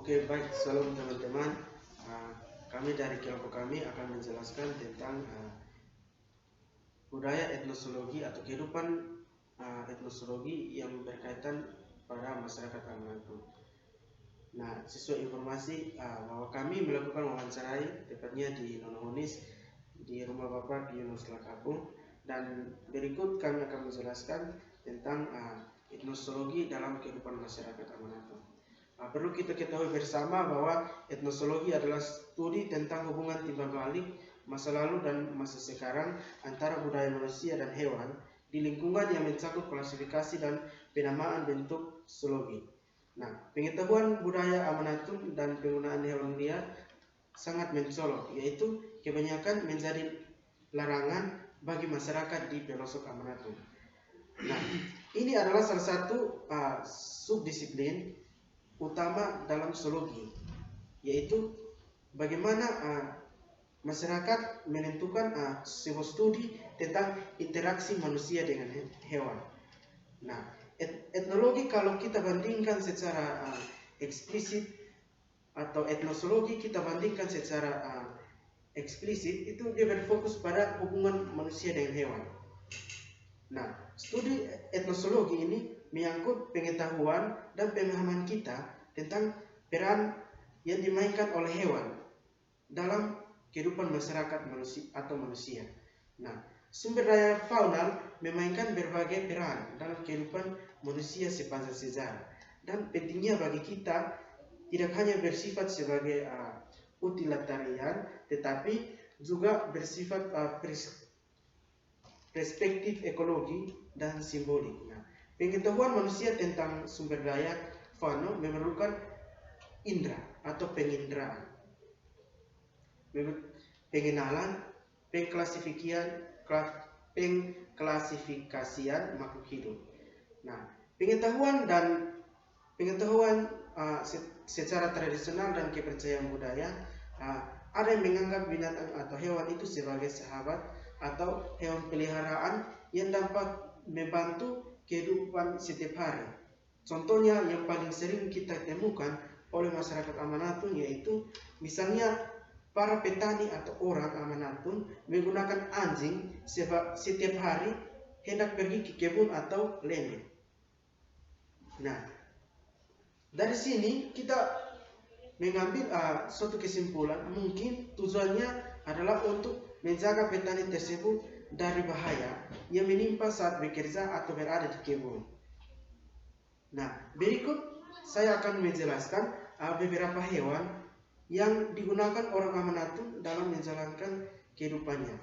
Oke, baik. Shalom teman-teman. Kami dari kelompok kami akan menjelaskan tentang budaya etnosologi atau kehidupan etnosologi yang berkaitan pada masyarakat Amanatun. Nah, sesuai informasi bahwa kami melakukan wawancarai tepatnya di Nonohonis di rumah Bapak di Yunus Lakapung, dan berikut kami akan menjelaskan tentang etnosologi dalam kehidupan masyarakat Amanatun. Perlu kita ketahui bersama bahwa etnosologi adalah studi tentang hubungan timbal balik masa lalu dan masa sekarang antara budaya manusia dan hewan di lingkungan yang mencakup klasifikasi dan penamaan bentuk zoologi. Nah, pengetahuan budaya Amanatun dan penggunaan hewan liar sangat mencolok, yaitu kebanyakan menjadi larangan bagi masyarakat di pelosok Amanatun. Nah, ini adalah salah satu subdisiplin utama dalam zoologi, yaitu bagaimana masyarakat menentukan sebuah studi tentang interaksi manusia dengan hewan. Nah, etnologi kalau kita bandingkan secara eksplisit atau etnosologi kita bandingkan secara eksplisit, itu dia berfokus pada hubungan manusia dengan hewan. Nah, studi etnosologi ini menyangkut pengetahuan dan pemahaman kita tentang peran yang dimainkan oleh hewan dalam kehidupan masyarakat manusia. Nah, sumber daya faunal memainkan berbagai peran dalam kehidupan manusia sepanjang sejarah, dan pentingnya bagi kita tidak hanya bersifat sebagai utilitarian, tetapi juga bersifat perspektif ekologi dan simbolik. Nah, pengetahuan manusia tentang sumber daya fauna memerlukan indera atau penginderaan, pengenalan, pengklasifikasian makhluk hidup. Nah, pengetahuan secara tradisional dan kepercayaan budaya, ada yang menganggap binatang atau hewan itu sebagai sahabat atau hewan peliharaan yang dapat membantu kehidupan setiap hari. Contohnya yang paling sering kita temukan oleh masyarakat Amanatun yaitu misalnya para petani atau orang Amanatun menggunakan anjing setiap hari hendak pergi ke kebun atau lemah. Nah, dari sini kita mengambil suatu kesimpulan, mungkin tujuannya adalah untuk menjaga petani tersebut dari bahaya yang menimpa saat bekerja atau berada di kebun. Nah, berikut saya akan menjelaskan beberapa hewan yang digunakan orang Amanatun dalam menjalankan kehidupannya.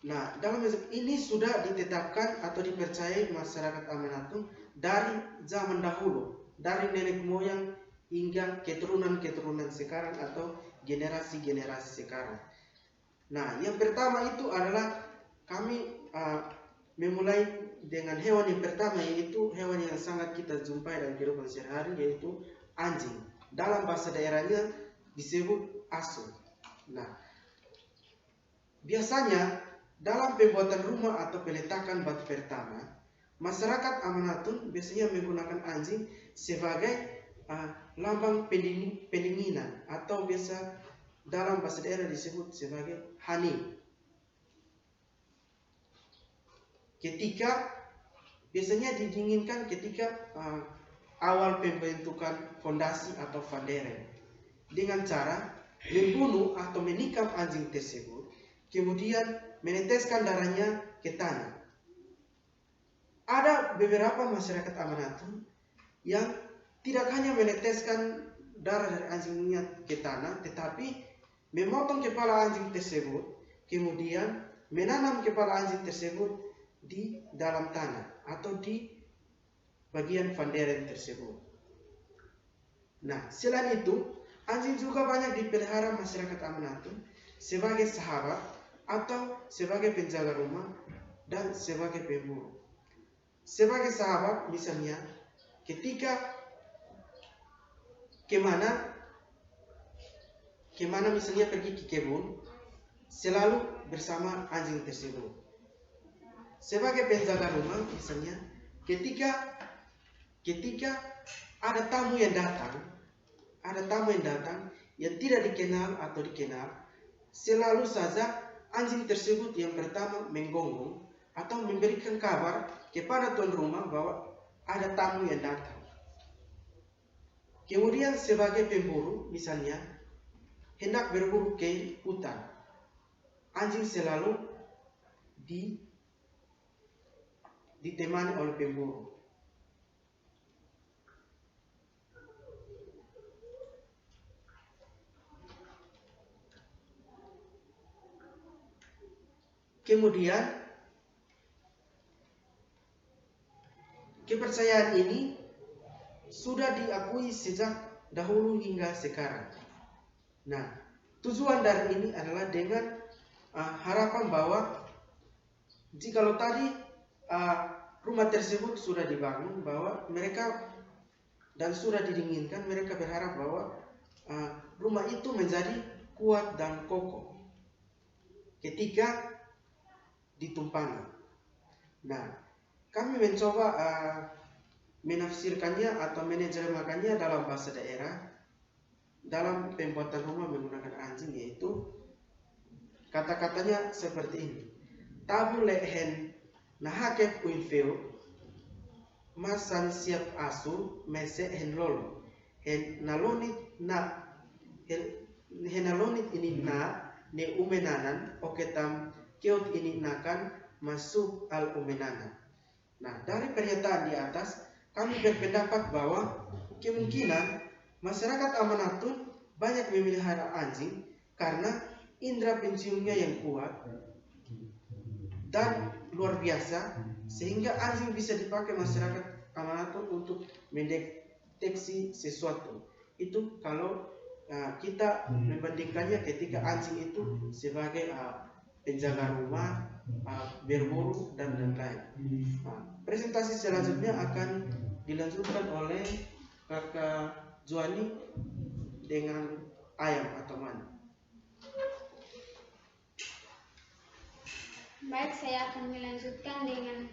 Nah, dalam ini sudah ditetapkan atau dipercayai masyarakat Amanatun dari zaman dahulu, dari nenek moyang hingga keturunan-keturunan sekarang atau generasi-generasi sekarang. Nah, yang pertama itu adalah kami memulai dengan hewan yang pertama, yaitu hewan yang sangat kita jumpai dalam kehidupan sehari-hari, yaitu anjing. Dalam bahasa daerahnya disebut asu. Nah, biasanya dalam pembuatan rumah atau peletakan batu pertama, masyarakat Amanatun biasanya menggunakan anjing sebagai lambang pendinginan atau biasa dalam bahasa daerah disebut sebagai hani. Biasanya didinginkan ketika awal pembentukan fondasi atau fanderen dengan cara membunuh atau menikam anjing tersebut, kemudian meneteskan darahnya ke tanah. Ada beberapa masyarakat Amanatun yang tidak hanya meneteskan darah dari anjingnya ke tanah, tetapi memotong kepala anjing tersebut, kemudian menanam kepala anjing tersebut di dalam tanah atau di bagian fanderen tersebut. Nah, selain itu, anjing juga banyak dipelihara masyarakat Amanatun sebagai sahabat atau sebagai penjaga rumah dan sebagai pemburu. Sebagai sahabat, misalnya ketika kemana misalnya pergi ke kebun, selalu bersama anjing tersebut. Sebagai penjaga rumah, misalnya ketika ketika ada tamu yang datang yang tidak dikenal atau dikenal, selalu saja anjing tersebut yang pertama menggonggong atau memberikan kabar kepada tuan rumah bahwa ada tamu yang datang. Kemudian sebagai pemburu, misalnya hendak berburu ke hutan, anjing selalu ditemani oleh pemburu. Kemudian kepercayaan ini sudah diakui sejak dahulu hingga sekarang. Nah, tujuan dari ini adalah dengan harapan bahwa jikalau tadi rumah tersebut sudah dibangun, bahwa mereka dan sudah didinginkan, mereka berharap bahwa rumah itu menjadi kuat dan kokoh ketika ditumpangi. Nah, kami mencoba menafsirkannya atau menerjemahkannya dalam bahasa daerah dalam pembuatan rumah menggunakan anjing, yaitu kata-katanya seperti ini: tabu lehen nahakep uinfeo masan siap asu mese hen lolo hen nalonit ini na ne umenanan oketam keot ini nakan masuk al umenanan. Nah, dari pernyataan di atas kami berpendapat bahwa kemungkinan masyarakat Amanatun banyak memelihara anjing karena indera penciumnya yang kuat dan luar biasa, sehingga anjing bisa dipakai masyarakat Amanatun untuk mendeteksi sesuatu. Itu kalau kita membandingkannya ketika anjing itu sebagai penjaga rumah, berburu dan lain-lain. Presentasi selanjutnya akan dilanjutkan oleh Kakak Juani dengan ayam atau mani. Baik, saya akan melanjutkan dengan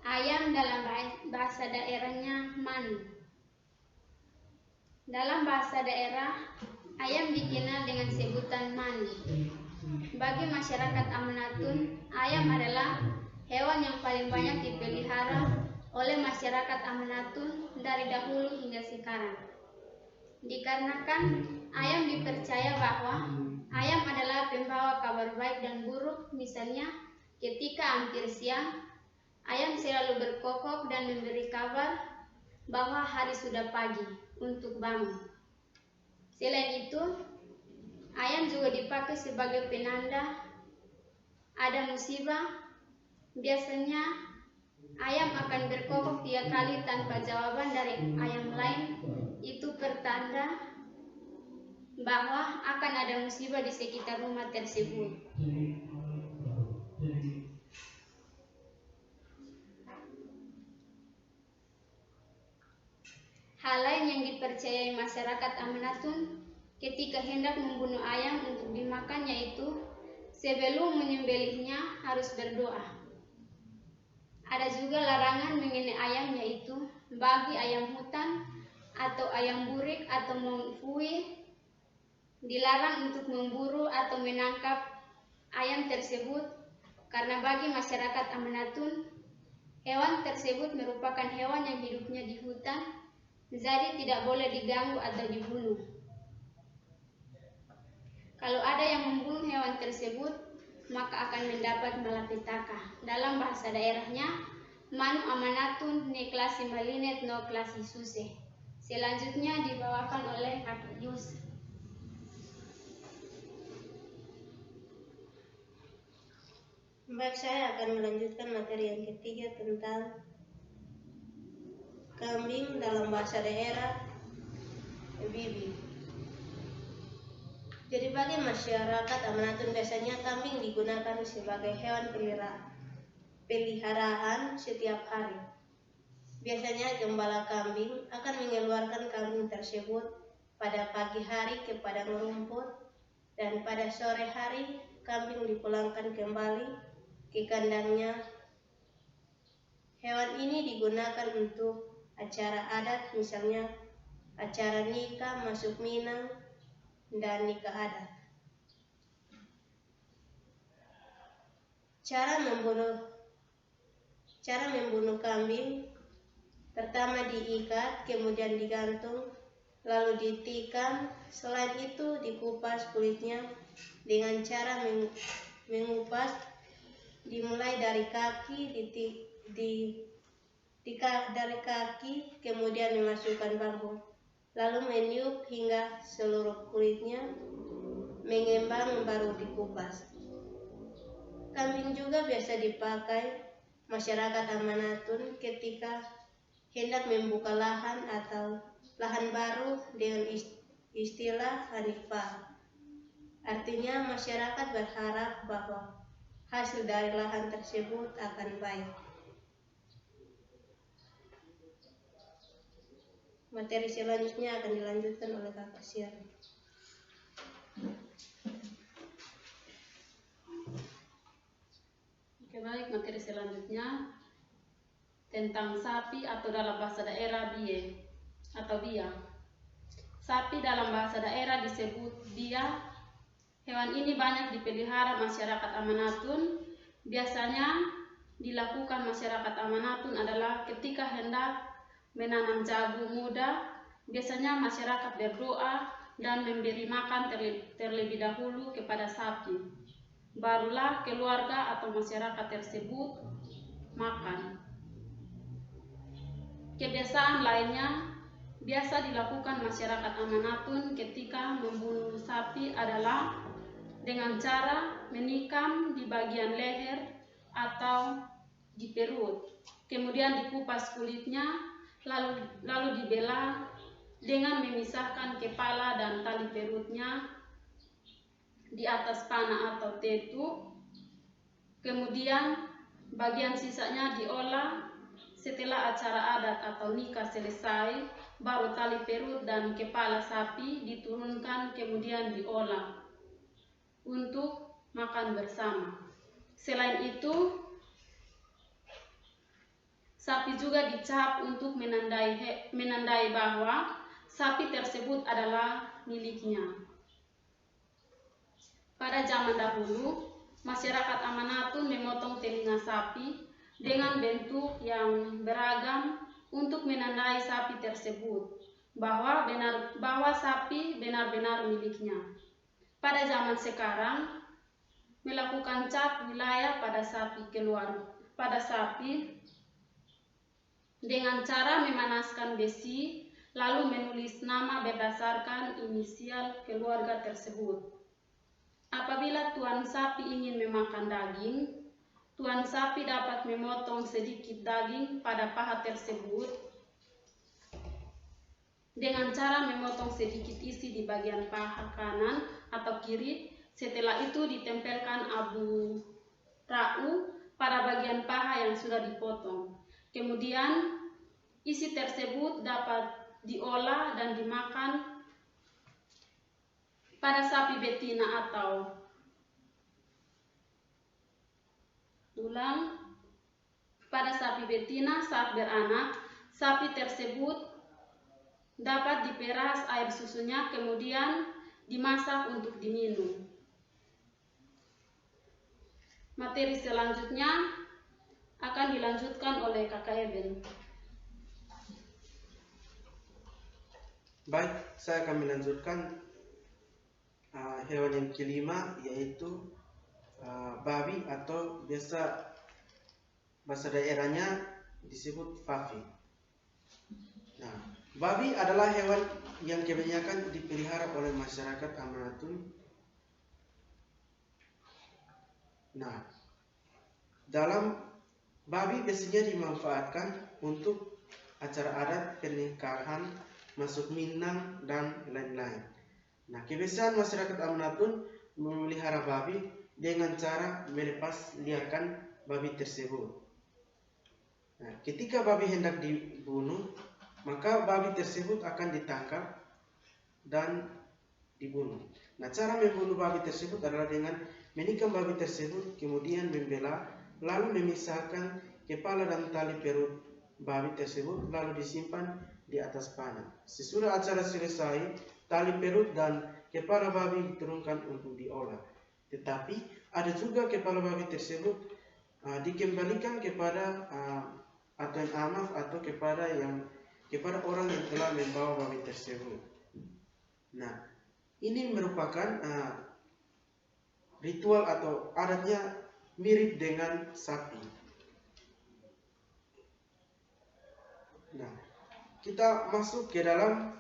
ayam dalam bahasa daerahnya mani. Dalam bahasa daerah, ayam dikenal dengan sebutan mani. Bagi masyarakat Amanatun, ayam adalah hewan yang paling banyak dipelihara oleh masyarakat Amanatun dari dahulu hingga sekarang. Dikarenakan ayam dipercaya bahwa ayam adalah pembawa kabar baik dan buruk. Misalnya, ketika hampir siang, ayam selalu berkokok dan memberi kabar bahwa hari sudah pagi untuk bangun. Selain itu, ayam juga dipakai sebagai penanda ada musibah. Biasanya ayam akan berkokok 3 kali tanpa jawaban dari ayam lain. Itu pertanda bahwa akan ada musibah di sekitar rumah tersebut. Hal lain yang dipercayai masyarakat Amanatun ketika hendak membunuh ayam untuk dimakan, yaitu sebelum menyembelihnya harus berdoa. Ada juga larangan mengenai ayam, yaitu bagi ayam hutan atau ayam burik atau mengfui dilarang untuk memburu atau menangkap ayam tersebut, karena bagi masyarakat Amanatun hewan tersebut merupakan hewan yang hidupnya di hutan, jadi tidak boleh diganggu atau dibunuh. Kalau ada yang membunuh hewan tersebut, maka akan mendapat malapetaka. Dalam bahasa daerahnya, manu Amanatun ne klasi malinet no klasi suse. Selanjutnya dibawakan oleh Kakak Yus. Baik, saya akan melanjutkan materi yang ketiga tentang kambing dalam bahasa daerah bibi. Jadi bagi masyarakat Amanatun biasanya kambing digunakan sebagai hewan peliharaan setiap hari. Biasanya gembala kambing akan mengeluarkan kambing tersebut pada pagi hari ke padang rumput, dan pada sore hari kambing dipulangkan kembali ke kandangnya. Hewan ini digunakan untuk acara adat, misalnya acara nikah, masuk minang, dan nikah adat. Cara membunuh kambing, pertama diikat, kemudian digantung, lalu ditikam. Selain itu dikupas kulitnya dengan cara mengupas, dimulai dari kaki, dari kaki, kemudian memasukkan bambu, lalu meniup hingga seluruh kulitnya mengembang baru dikupas. Kambing juga biasa dipakai masyarakat Amanatun ketika hendak membuka lahan atau lahan baru dengan istilah hanifah. Artinya masyarakat berharap bahwa hasil dari lahan tersebut akan baik. Materi selanjutnya akan dilanjutkan oleh Kakak Siar. Oke, baik, materi selanjutnya tentang sapi atau dalam bahasa daerah bie atau bia. Sapi dalam bahasa daerah disebut bia. Hewan ini banyak dipelihara masyarakat Amanatun. Biasanya dilakukan masyarakat Amanatun adalah ketika hendak menanam jagung muda. Biasanya masyarakat berdoa dan memberi makan terlebih dahulu kepada sapi. Barulah keluarga atau masyarakat tersebut makan. Kebiasaan lainnya biasa dilakukan masyarakat Amanatun ketika membunuh sapi adalah dengan cara menikam di bagian leher atau di perut, kemudian dikupas kulitnya, lalu dibelah dengan memisahkan kepala dan tali perutnya di atas panah atau tetu. Kemudian bagian sisanya diolah. Setelah acara adat atau nikah selesai, baru tali perut dan kepala sapi diturunkan kemudian diolah untuk makan bersama. Selain itu, sapi juga dicap untuk menandai bahwa sapi tersebut adalah miliknya. Pada zaman dahulu, masyarakat Amanatun memotong telinga sapi dengan bentuk yang beragam untuk menandai sapi tersebut bahwa sapi benar-benar miliknya. Pada zaman sekarang, melakukan cap wilayah pada sapi dengan cara memanaskan besi lalu menulis nama berdasarkan inisial keluarga tersebut. Apabila tuan sapi ingin memakan daging, tuan sapi dapat memotong sedikit daging pada paha tersebut dengan cara memotong sedikit isi di bagian paha kanan atau kiri. Setelah itu ditempelkan abu rau pada bagian paha yang sudah dipotong. Kemudian isi tersebut dapat diolah dan dimakan pada sapi betina atau pada sapi betina saat beranak. Sapi tersebut dapat diperas air susunya kemudian dimasak untuk diminum. Materi selanjutnya akan dilanjutkan oleh Kakak Eben. Baik, saya akan melanjutkan hewan yang kelima, yaitu babi atau biasa bahasa daerahnya disebut fafi. Nah, babi adalah hewan yang kebanyakan dipelihara oleh masyarakat Amanatun. Nah, dalam babi biasanya dimanfaatkan untuk acara adat, pernikahan, masuk minang, dan lain-lain. Nah, kebiasaan masyarakat Amanatun memelihara babi dengan cara melepas liarkan babi tersebut. Nah, ketika babi hendak dibunuh, maka babi tersebut akan ditangkap dan dibunuh. Nah, cara membunuh babi tersebut adalah dengan menikam babi tersebut, kemudian membelah, lalu memisahkan kepala dan tali perut babi tersebut lalu disimpan di atas panah. Sesudah acara selesai, tali perut dan kepala babi diturunkan untuk diolah. Tetapi ada juga kepala babi tersebut dikembalikan kepada atau amaf atau kepada orang yang telah membawa babi tersebut. Nah, ini merupakan ritual atau adatnya mirip dengan sapi. Nah, kita masuk ke dalam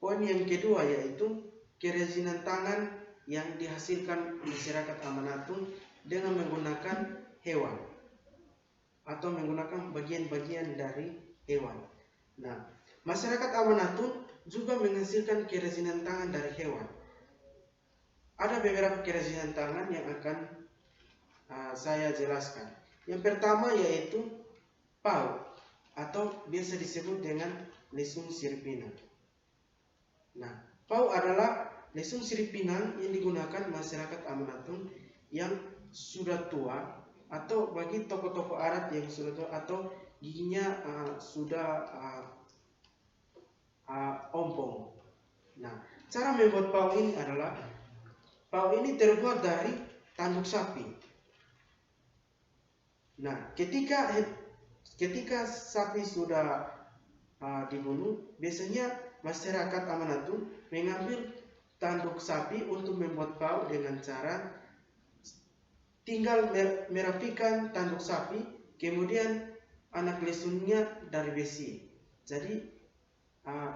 poin yang kedua, yaitu kerajinan tangan yang dihasilkan masyarakat Amanatun dengan menggunakan hewan atau menggunakan bagian-bagian dari hewan. Nah, masyarakat Amanatun juga menghasilkan kerajinan tangan dari hewan. Ada beberapa kerajinan tangan yang akan saya jelaskan. Yang pertama yaitu pau atau biasa disebut dengan lesung sirip pinang. Nah, pau adalah lesung sirip pinang yang digunakan masyarakat Amanatun yang sudah tua atau bagi tokoh-tokoh adat yang sudah tua atau giginya sudah ompong. Nah, cara membuat pau ini adalah pau ini terbuat dari tanduk sapi. Nah, ketika sapi sudah dibunuh, biasanya masyarakat Amanatun mengambil tanduk sapi untuk membuat pau dengan cara tinggal merapikan tanduk sapi, kemudian anak lesungnya dari besi. Jadi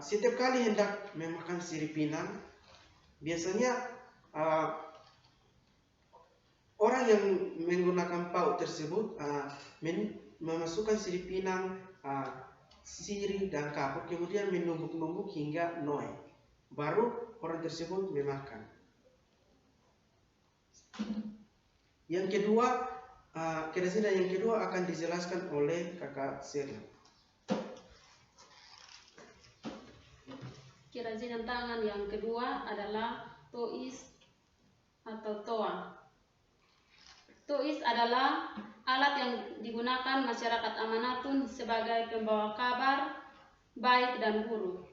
setiap kali hendak memakan sirip pinang, biasanya orang yang menggunakan pau tersebut memasukkan sirip pinang, sirih dan kapur, kemudian menumbuk-numbuk hingga noe. Baru orang tersebut memakan. Yang kedua, kerajinan yang kedua akan dijelaskan oleh Kakak Seri. Kerajinan tangan yang kedua adalah tois atau toa. Tois adalah alat yang digunakan masyarakat Amanatun sebagai pembawa kabar, baik dan buruk.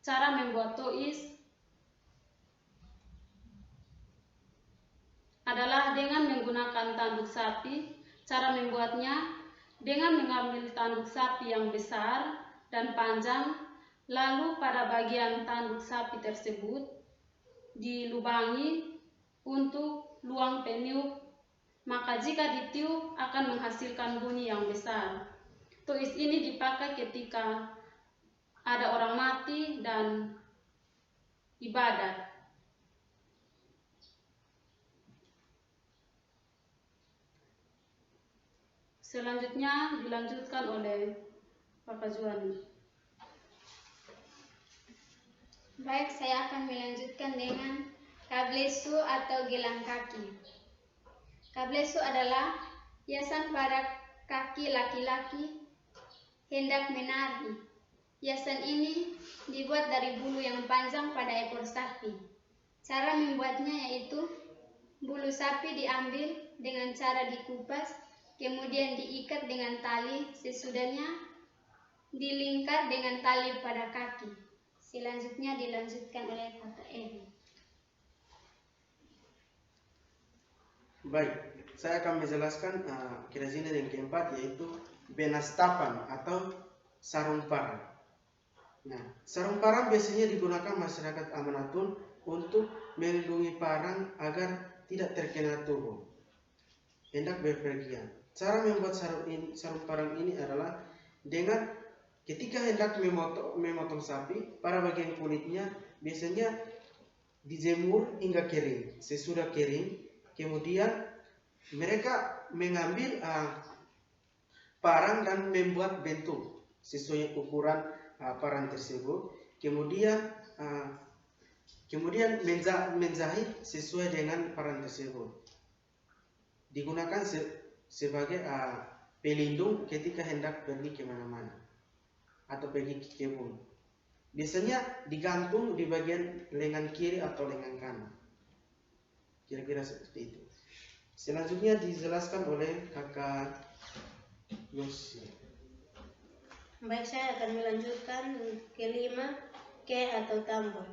Cara membuat tois adalah dengan menggunakan tanduk sapi. Cara membuatnya dengan mengambil tanduk sapi yang besar dan panjang, lalu pada bagian tanduk sapi tersebut dilubangi untuk luang peniup, maka jika ditiup akan menghasilkan bunyi yang besar. Tois ini dipakai ketika ada orang mati dan ibadat. Selanjutnya dilanjutkan oleh Kakak Juani. Baik, saya akan melanjutkan dengan kablesu atau gelang kaki. Kablesu adalah hiasan pada kaki laki-laki hendak menari. Hiasan ini dibuat dari bulu yang panjang pada ekor sapi. Cara membuatnya yaitu bulu sapi diambil dengan cara dikupas, kemudian diikat dengan tali, sesudahnya dilingkar dengan tali pada kaki. Selanjutnya dilanjutkan oleh Kakak Eri. Baik, saya akan menjelaskan kerajinan yang keempat yaitu benastapan atau sarung parang. Nah, sarung parang biasanya digunakan masyarakat Amanatun untuk melindungi parang agar tidak terkena tubuh hendak bepergian. Cara membuat sarung parang ini adalah dengan ketika hendak memotong sapi, pada bagian kulitnya biasanya dijemur hingga kering. Sesudah kering, kemudian mereka mengambil parang dan membuat bentuk sesuai ukuran parang tersebut. Kemudian menjahit sesuai dengan parang tersebut. Digunakan sebagai pelindung ketika hendak pergi kemana-mana atau pergi ke kebun. Biasanya digantung di bagian lengan kiri atau lengan kanan. Kira-kira seperti itu. Selanjutnya dijelaskan oleh Kakak Yosi. Baik, saya akan melanjutkan kelima, ke atau tambur.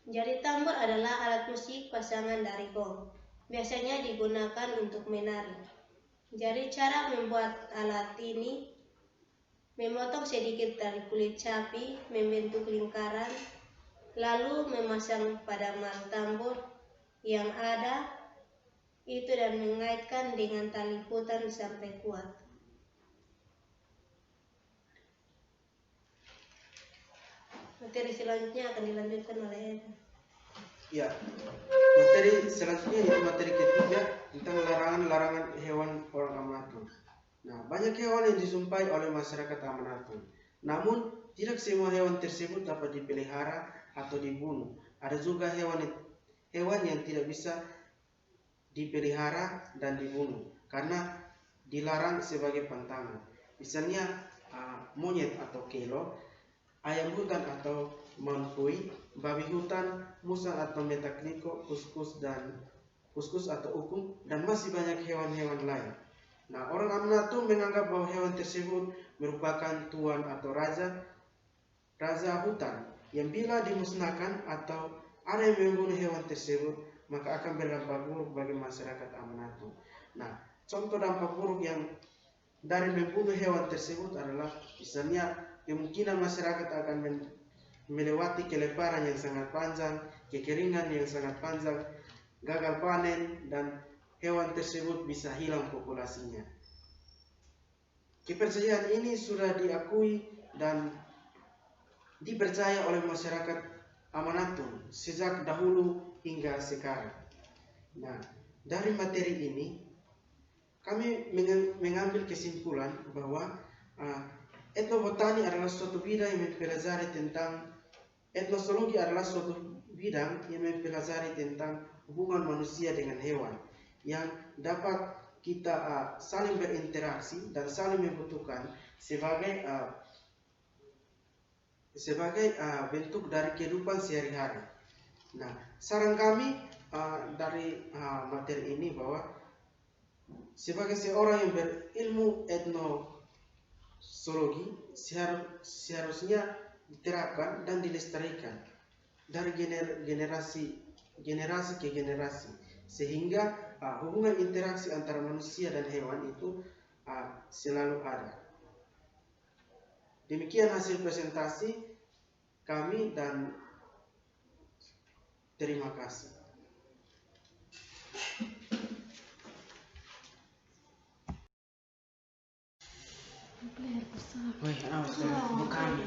Jadi tambur adalah alat musik pasangan dari gong. Biasanya digunakan untuk menari. Jadi cara membuat alat ini: memotong sedikit dari kulit sapi, membentuk lingkaran, lalu memasang pada mal tambur yang ada itu dan mengaitkan dengan tali putar sampai kuat. Materi selanjutnya akan dilanjutkan oleh Eda. Ya, materi selanjutnya itu materi ketiga tentang larangan-larangan hewan orang Amanatun. Nah, banyak hewan yang disumpahi oleh masyarakat Amanatun. Namun, tidak semua hewan tersebut dapat dipelihara atau dibunuh. Ada juga hewan yang tidak bisa dipelihara dan dibunuh karena dilarang sebagai pantangan. Misalnya monyet atau kelo, ayam hutan atau manfui, babi hutan, musang atau metakniko, kuskus atau ukung, dan masih banyak hewan-hewan lain. Nah, orang Amanatun menganggap bahwa hewan tersebut merupakan tuan atau raja hutan yang bila dimusnahkan atau ada yang membunuh hewan tersebut, maka akan berdampak buruk bagi masyarakat Amanatun. Nah, contoh dampak buruk yang dari membunuh hewan tersebut adalah misalnya kemungkinan masyarakat akan melewati kelaparan yang sangat panjang, kekeringan yang sangat panjang, gagal panen, dan hewan tersebut bisa hilang populasinya. Kepercayaan ini sudah diakui dan dipercaya oleh masyarakat Amanatun sejak dahulu hingga sekarang. Nah, dari materi ini kami mengambil kesimpulan bahwa etnobotani adalah suatu bidang yang mempelajari tentang etnosologi adalah suatu bidang yang mempelajari tentang hubungan manusia dengan hewan yang dapat kita saling berinteraksi dan saling membutuhkan sebagai bentuk dari kehidupan sehari-hari. Nah, saran kami dari materi ini bahwa sebagai seorang yang berilmu etnosologi seharusnya diterapkan dan dilestarikan dari generasi ke generasi sehingga hubungan interaksi antara manusia dan hewan itu selalu ada. Demikian hasil presentasi kami dan terima kasih. Wih, bukan.